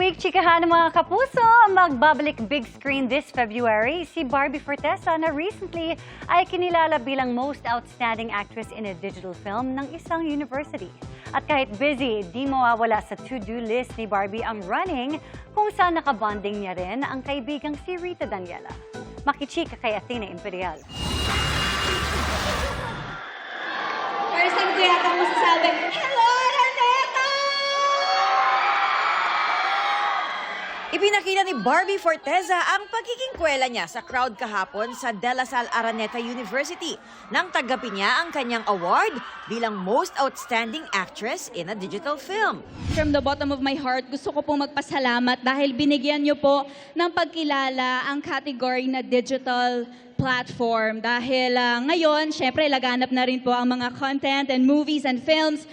week, chikahan ng mga kapuso, magbabalik big screen this February si Barbie Forteza na recently ay kinilala bilang most outstanding actress in a digital film ng isang university. At kahit busy, di mawawala sa to-do list ni Barbie ang running kung saan nakabonding niya rin ang kaibigang si Rita Daniela. Makichika kay Athena Imperial. First time ko yata masasabi, hello, Araneta! Ipinakita ni Barbie Forteza ang pagiging kwela niya sa crowd kahapon sa De La Salle Araneta University nang tanggapin niya ang kanyang award bilang Most Outstanding Actress in a Digital Film. From the bottom of my heart, gusto ko pong magpasalamat dahil binigyan niyo po ng pagkilala ang category na digital platform. Dahil ngayon, syempre, laganap na rin po ang mga content and movies and films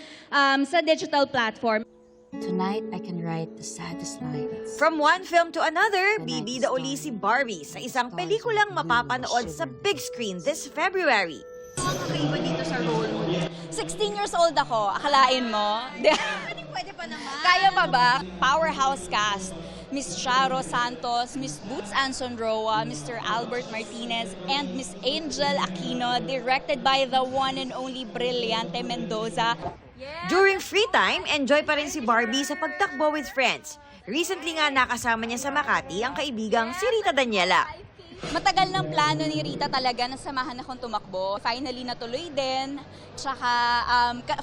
sa digital platform. Tonight, I can write the saddest lines. From one film to another, bibida uli si Barbie sa isang pelikulang mapapanood sa big screen this February. Kakaiba dito sa role mo. 16 years old ako, akalain mo? Pwede pa naman. Kaya pa ba? Powerhouse cast. Miss Charo Santos, Miss Boots Anson Roa, Mr. Albert Martinez, and Miss Angel Aquino, directed by the one and only Brillante Mendoza. During free time, enjoy pa rin si Barbie sa pagtakbo with friends. Recently nga nakasama niya sa Makati ang kaibigang si Rita Daniela. Matagal ng plano ni Rita talaga na samahan akong tumakbo. Finally, natuloy din. Tsaka,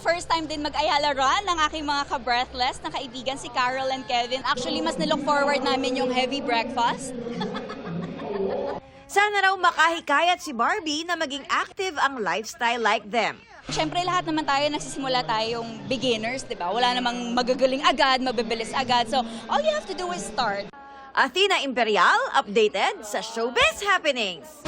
first time din mag-Ayala Run ng aking mga ka-breathless na kaibigan si Carol and Kevin. Actually, mas nilook forward namin yung heavy breakfast. Sana raw makahikayat si Barbie na maging active ang lifestyle like them. Siyempre, lahat naman tayo, nagsisimula tayong beginners, di ba? Wala namang magagaling agad, mabibilis agad. So, all you have to do is start. Athena Imperial, updated sa Showbiz Happenings.